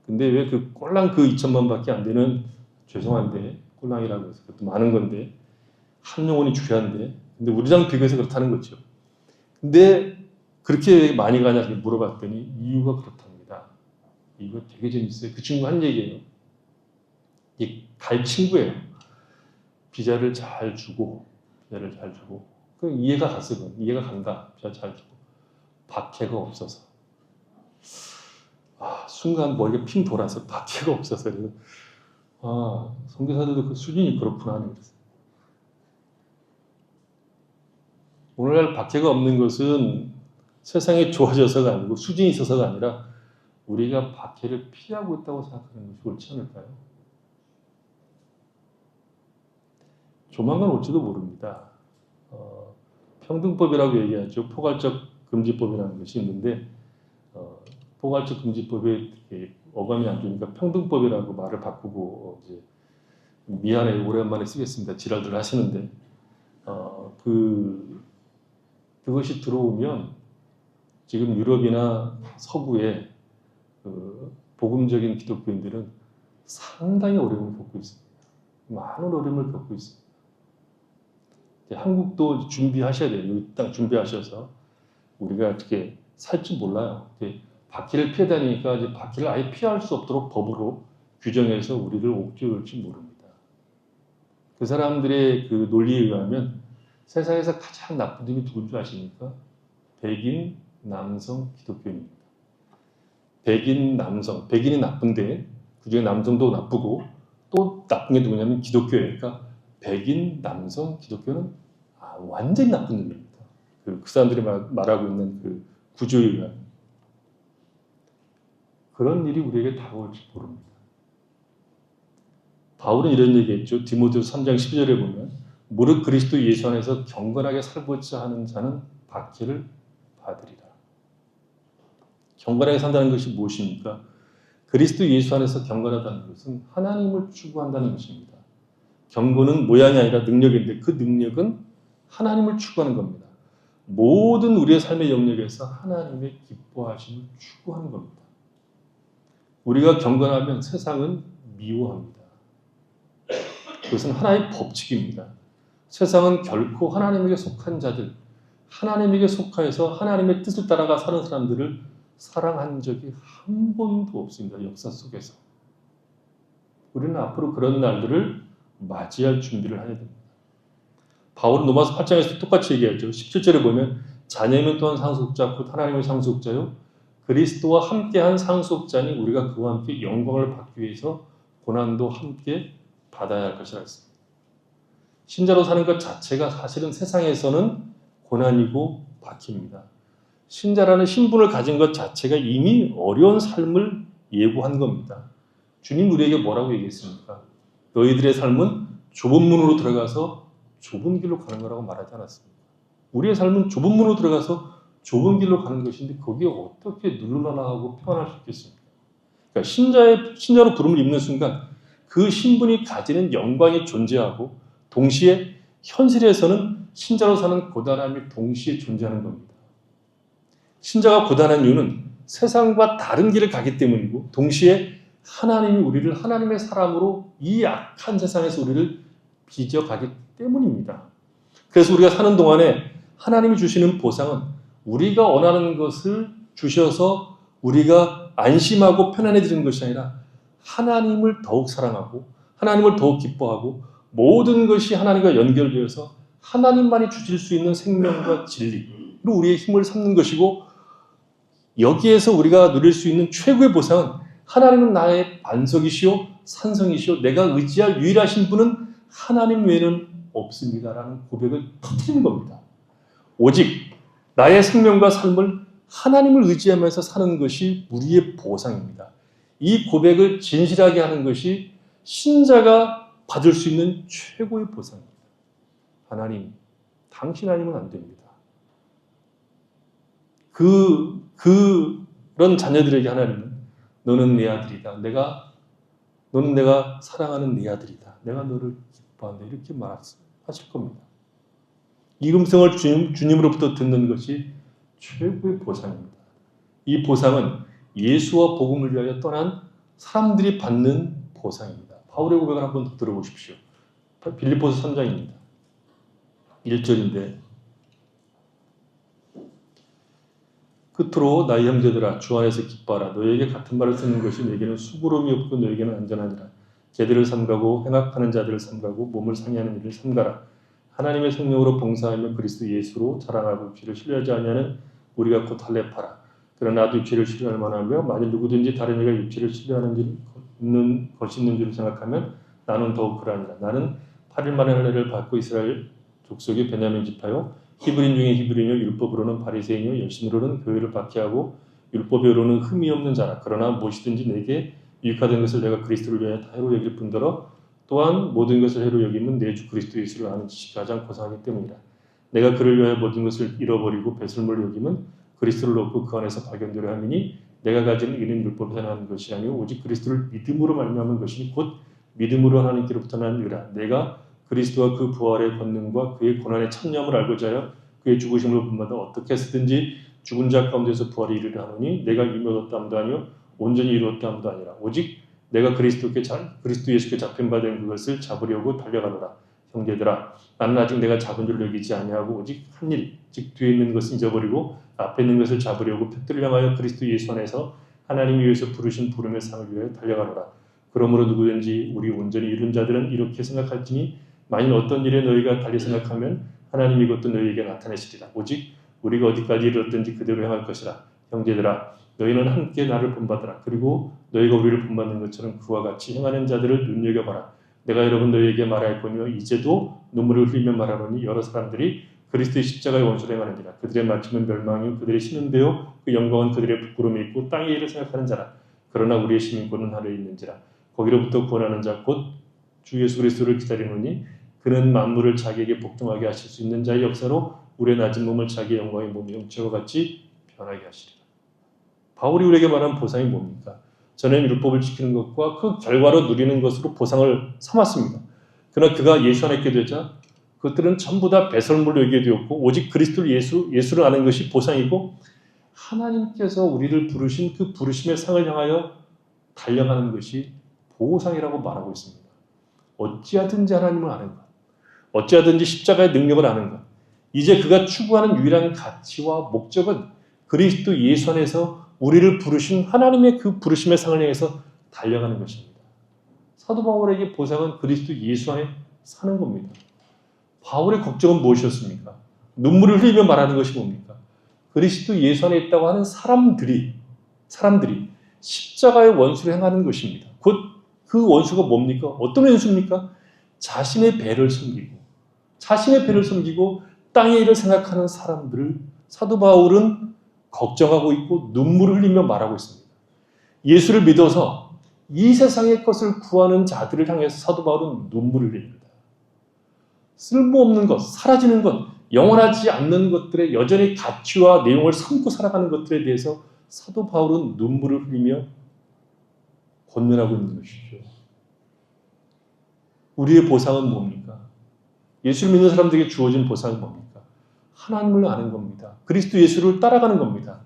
근데 왜 그 꼴랑 그 2천만밖에 안 되는 죄송한데 꼴랑이라고 해서 그것도 많은 건데 한 영혼이 중요한데 근데 우리랑 비교해서 그렇다는 거죠. 근데 그렇게 많이 가냐 물어봤더니 이유가 그렇답니다. 이거 되게 재밌어요. 그 친구 한 얘기예요. 갈 친구예요. 비자를 잘 주고 그 이해가 갔어요. 이해가 간다. 비자 잘 주고 박해가 없어서 순간 머리가 핑 돌아서 박해가 없어서 그래서 선교사들도 그 수준이 그렇구나 하는 거였어요. 오늘날 박해가 없는 것은 세상이 좋아져서가 아니고 수준이 있어서가 아니라 우리가 박해를 피하고 있다고 생각하는 것이 옳지 않을까요? 조만간 올지도 모릅니다. 평등법이라고 얘기하죠. 포괄적 금지법이라는 것이 있는데 포괄적 금지법에 어감이 안 좋으니까 평등법이라고 말을 바꾸고 이제 미안해 오랜만에 쓰겠습니다. 지랄들 하시는데 그것이 들어오면 지금 유럽이나 서구에 복음적인 기독교인들은 상당히 어려움을 겪고 있습니다. 많은 어려움을 겪고 있습니다. 한국도 준비하셔야 돼요. 여기 딱 준비하셔서 우리가 어떻게 살 줄 몰라요. 박해를 피해 다니니까 이제 박해를 아예 피할 수 없도록 법으로 규정해서 우리를 옥죄올지 모릅니다. 그 사람들의 그 논리에 의하면 세상에서 가장 나쁜 놈이 누군지 아십니까? 백인 남성 기독교인입니다. 백인 남성, 백인이 나쁜데 그중에 남성도 나쁘고 또 나쁜 게 누구냐면 기독교예요. 그러니까 백인 남성 기독교는 완전히 나쁜 놈입니다. 그 사람들이 말하고 있는 그 구조에 의하면 그런 일이 우리에게 다가올지 모릅니다. 바울은 이런 얘기했죠. 디모데후서 3장 12절에 보면 무릇 그리스도 예수 안에서 경건하게 살고자 하는 자는 박해를 받으리라. 경건하게 산다는 것이 무엇입니까? 그리스도 예수 안에서 경건하다는 것은 하나님을 추구한다는 것입니다. 경건은 모양이 아니라 능력인데 그 능력은 하나님을 추구하는 겁니다. 모든 우리의 삶의 영역에서 하나님의 기뻐하심을 추구하는 겁니다. 우리가 경건하면 세상은 미워합니다. 그것은 하나의 법칙입니다. 세상은 결코 하나님에게 속한 자들, 하나님에게 속하여서 하나님의 뜻을 따라가 사는 사람들을 사랑한 적이 한 번도 없습니다. 역사 속에서. 우리는 앞으로 그런 날들을 맞이할 준비를 해야 됩니다. 바울은 로마서 8장에서 똑같이 얘기하죠. 17절에 보면 자녀면 또한 상속자 곧 하나님의 상속자요 그리스도와 함께한 상속자니 우리가 그와 함께 영광을 받기 위해서 고난도 함께 받아야 할 것이라 했습니다. 신자로 사는 것 자체가 사실은 세상에서는 고난이고 박해입니다. 신자라는 신분을 가진 것 자체가 이미 어려운 삶을 예고한 겁니다. 주님 우리에게 뭐라고 얘기했습니까? 너희들의 삶은 좁은 문으로 들어가서 좁은 길로 가는 거라고 말하지 않았습니다. 우리의 삶은 좁은 문으로 들어가서 좁은 길로 가는 것인데 거기에 어떻게 누르나하고 평안할 수 있겠습니까? 그러니까 신자로 부름을 입는 순간 그 신분이 가지는 영광이 존재하고 동시에 현실에서는 신자로 사는 고단함이 동시에 존재하는 겁니다. 신자가 고단한 이유는 세상과 다른 길을 가기 때문이고 동시에 하나님이 우리를 하나님의 사람으로 이 악한 세상에서 우리를 빚어가기 때문입니다. 그래서 우리가 사는 동안에 하나님이 주시는 보상은 우리가 원하는 것을 주셔서 우리가 안심하고 편안해지는 것이 아니라 하나님을 더욱 사랑하고 하나님을 더욱 기뻐하고 모든 것이 하나님과 연결되어서 하나님만이 주실 수 있는 생명과 진리로 우리의 힘을 삼는 것이고 여기에서 우리가 누릴 수 있는 최고의 보상은 하나님은 나의 반석이시오 산성이시오 내가 의지할 유일하신 분은 하나님 외에는 없습니다라는 고백을 터뜨리는 겁니다. 오직 나의 생명과 삶을 하나님을 의지하면서 사는 것이 우리의 보상입니다. 이 고백을 진실하게 하는 것이 신자가 받을 수 있는 최고의 보상입니다. 하나님, 당신 아니면 안 됩니다. 그런 자녀들에게 하나님은 너는 내 아들이다. 너는 내가 사랑하는 내 아들이다. 내가 너를 기뻐한다. 이렇게 말하실 겁니다. 이 음성을 주님으로부터 듣는 것이 최고의 보상입니다. 이 보상은 예수와 복음을 위하여 떠난 사람들이 받는 보상입니다. 바울의 고백을 한번 더 들어보십시오. 빌립보서 3장입니다. 1절인데 끝으로 나의 형제들아 주 안에서 기뻐하라. 너에게 같은 말을 쓰는 것이 내게는 수고로움이 없고 너에게는 안전하니라. 제들을 삼가고 행악하는 자들을 삼가고 몸을 상해하는 일을 삼가라. 하나님의 성령으로 봉사하며 그리스도 예수로 자랑하고 육체를 신뢰하지 아니하는 우리가 곧 할례파라. 그러나 나도 육체를 신뢰할 만하며 만일 누구든지 다른 이가 육체를 신뢰하는 것이 있는 줄 생각하면 나는 더욱 그러하니라. 나는 8일 만에 할례를 받고 이스라엘 족속의 베냐민 지파요 히브리인 중에 히브리인이요 율법으로는 바리새인이요 열심으로는 교회를 박해하고 율법으로는 흠이 없는 자라. 그러나 무엇이든지 내게 유익하던 것을 내가 그리스도를 위하여 다 해로 여길 뿐더러 또한 모든 것을 해로 여기면 내 주 그리스도 예수를 아는 지식이 가장 고상하기 때문이라. 내가 그를 위하여 모든 것을 잃어버리고 배설물을 여기면 그리스도를 얻고 그 안에서 발견되려 함이니 내가 가진 이는 율법에서 나는 것이 아니요 오직 그리스도를 믿음으로 말미암은 것이니 곧 믿음으로 하나님께로부터 난 유라. 내가 그리스도와 그 부활의 권능과 그의 고난의 참여함을 알고자 하여 그의 죽으심을 본받아 어떻게 해서든지 죽은 자 가운데서 부활이 이르려 하노니 내가 이루었다함도 아니요 온전히 이루었다함도 아니라 오직 내가 그리스도 예수께 잡힌 바 된 그것을 잡으려고 달려가노라. 형제들아 나는 아직 내가 잡은 줄 여기지 아니하고 오직 한 일 즉 뒤에 있는 것을 잊어버리고 앞에 있는 것을 잡으려고 표들을 향하여 그리스도 예수 안에서 하나님이 위해서 부르신 부름의 상을 위하여 달려가노라. 그러므로 누구든지 우리 온전히 이룬 자들은 이렇게 생각할지니 만일 어떤 일에 너희가 달리 생각하면 하나님이 이것도 너희에게 나타내시리라. 오직 우리가 어디까지 이르렀든지 그대로 행할 것이라. 형제들아 너희는 함께 나를 본받으라. 그리고 너희가 우리를 본받는 것처럼 그와 같이 행하는 자들을 눈여겨봐라. 내가 여러분 너희에게 말하였거니와 이제도 눈물을 흘리며 말하노니 여러 사람들이 그리스도의 십자가의 원수를 행하느니라. 그들의 말씀은 멸망이요 그들의 신은 배요 그 영광은 그들의 부끄러움이 있고 땅의 일을 생각하는 자라. 그러나 우리의 시민권은 하늘에 있는지라. 거기로부터 구원하는 자 곧 주 예수 그리스도를 기다리노니 그는 만물을 자기에게 복종하게 하실 수 있는 자의 역사로 우리의 낮은 몸을 자기의 영광의 몸의 형체와 같이 변하게 하시리라. 바울이 우리에게 말한 보상이 뭡니까? 전에 율법을 지키는 것과 그 결과로 누리는 것으로 보상을 삼았습니다. 그러나 그가 예수 안에 있게 되자 그것들은 전부 다 배설물로 여기게 되었고 오직 그리스도를 예수를 아는 것이 보상이고 하나님께서 우리를 부르신 그 부르심의 상을 향하여 달려가는 것이 보상이라고 말하고 있습니다. 어찌하든지 하나님을 아는 것, 어찌하든지 십자가의 능력을 아는 것, 이제 그가 추구하는 유일한 가치와 목적은 그리스도 예수 안에서 우리를 부르신 하나님의 그 부르심의 상을 향해서 달려가는 것입니다. 사도 바울에게 보상은 그리스도 예수 안에 사는 겁니다. 바울의 걱정은 무엇이었습니까? 눈물을 흘리며 말하는 것이 뭡니까? 그리스도 예수 안에 있다고 하는 사람들이 십자가의 원수를 행하는 것입니다. 곧 그 원수가 뭡니까? 어떤 원수입니까? 자신의 배를 섬기고 땅의 일을 생각하는 사람들을 사도 바울은 걱정하고 있고 눈물을 흘리며 말하고 있습니다. 예수를 믿어서 이 세상의 것을 구하는 자들을 향해서 사도 바울은 눈물을 흘립니다. 쓸모없는 것, 사라지는 것, 영원하지 않는 것들의 여전히 가치와 내용을 삼고 살아가는 것들에 대해서 사도 바울은 눈물을 흘리며 권면하고 있는 것이죠. 우리의 보상은 뭡니까? 예수를 믿는 사람들에게 주어진 보상은 뭡니까? 하나님을 아는 겁니다. 그리스도 예수를 따라가는 겁니다.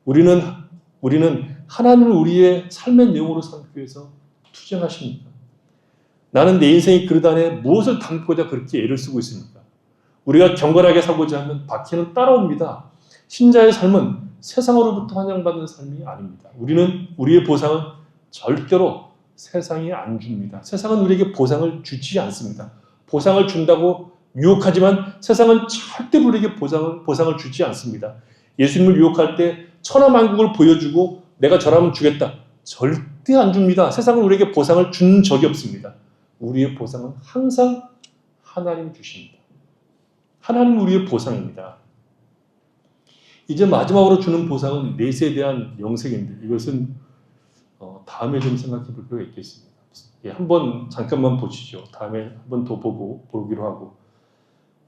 우리는 하나님을 우리의 삶의 내용으로 삼기 위해서 투쟁하십니까? 나는 내 인생의 그릇 안에 무엇을 담고자 그렇게 애를 쓰고 있습니까? 우리가 경건하게 살고자 하면 박해는 따라옵니다. 신자의 삶은 세상으로부터 환영받는 삶이 아닙니다. 우리의 보상은 절대로 세상이 안 줍니다. 세상은 우리에게 보상을 주지 않습니다. 보상을 준다고 유혹하지만 세상은 절대 우리에게 보상을 주지 않습니다. 예수님을 유혹할 때 천하만국을 보여주고 내가 저라면 주겠다. 절대 안 줍니다. 세상은 우리에게 보상을 준 적이 없습니다. 우리의 보상은 항상 하나님 주십니다. 하나님 우리의 보상입니다. 이제 마지막으로 주는 보상은 내세에 대한 영생인데 이것은 다음에 좀 생각해 볼 필요가 있겠습니다. 한번 잠깐만 보시죠. 다음에 한번 더 보기로 하고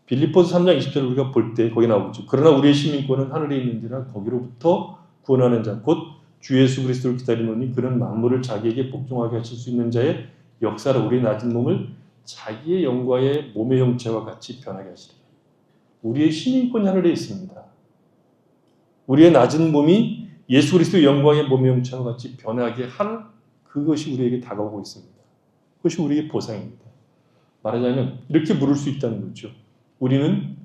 빌립보서 3장 20절을 우리가 볼 때 거기 나오죠. 그러나 우리의 시민권은 하늘에 있는지라 거기로부터 구원하는 자 곧 주 예수 그리스도를 기다리노니 그는 만물을 자기에게 복종하게 하실 수 있는 자의 역사로 우리의 낮은 몸을 자기의 영광의 몸의 형체와 같이 변하게 하시리라. 우리의 시민권이 하늘에 있습니다. 우리의 낮은 몸이 예수 그리스도의 영광의 몸의 형체와 같이 변하게 할 그것이 우리에게 다가오고 있습니다. 그것이 우리의 보상입니다. 말하자면 이렇게 물을 수 있다는 거죠. 우리는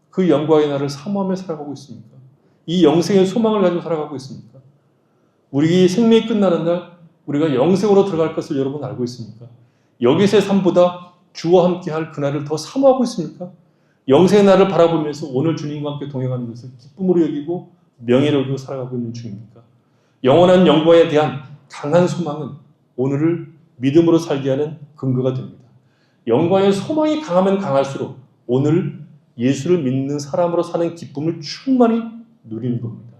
그 영광의 날을 사모하며 살아가고 있습니까? 이 영생의 소망을 가지고 살아가고 있습니까? 우리의 생명이 끝나는 날 우리가 영생으로 들어갈 것을 여러분 알고 있습니까? 여기서의 삶보다 주와 함께 할 그날을 더 사모하고 있습니까? 영생의 날을 바라보면서 오늘 주님과 함께 동행하는 것을 기쁨으로 여기고 명예를 여기고 살아가고 있는 중입니까? 영원한 영광에 대한 강한 소망은 오늘을 믿음으로 살게 하는 근거가 됩니다. 영광의 소망이 강하면 강할수록 오늘 예수를 믿는 사람으로 사는 기쁨을 충만히 누리는 겁니다.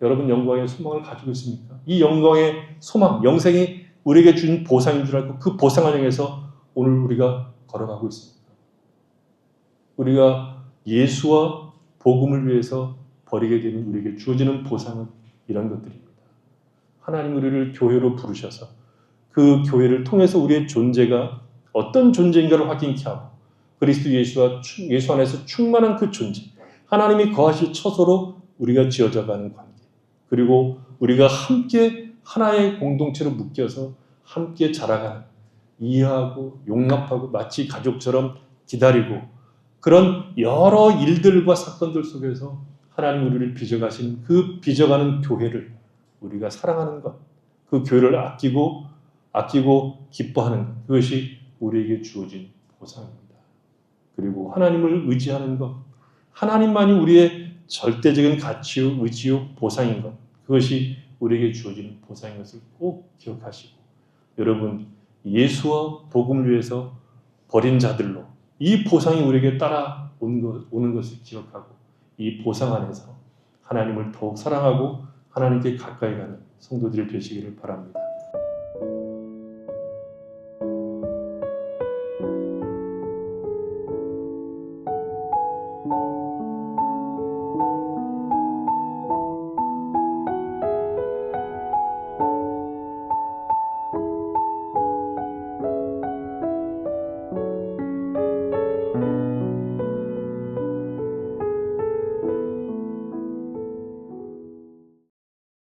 여러분 영광의 소망을 가지고 있습니까? 이 영광의 소망, 영생이 우리에게 준 보상인 줄 알고 그 보상을 향해서 오늘 우리가 걸어가고 있습니다. 우리가 예수와 복음을 위해서 버리게 되는 우리에게 주어지는 보상은 이런 것들입니다. 하나님 우리를 교회로 부르셔서 그 교회를 통해서 우리의 존재가 어떤 존재인가를 확인케 하고 그리스도 예수 안에서 충만한 그 존재, 하나님이 거하실 처소로 우리가 지어져가는 관계, 그리고 우리가 함께 하나의 공동체로 묶여서 함께 자라가는, 이해하고 용납하고 마치 가족처럼 기다리고 그런 여러 일들과 사건들 속에서 하나님 우리를 빚어가신 그 빚어가는 교회를 우리가 사랑하는 것, 그 교회를 아끼고 기뻐하는 것, 그것이 우리에게 주어진 보상입니다. 그리고 하나님을 의지하는 것, 하나님만이 우리의 절대적인 가치요, 의지요, 보상인 것, 그것이 우리에게 주어지는 보상인 것을 꼭 기억하시고 여러분 예수와 복음을 위해서 버린 자들로 이 보상이 우리에게 오는 것을 기억하고 이 보상 안에서 하나님을 더욱 사랑하고 하나님께 가까이 가는 성도들이 되시기를 바랍니다.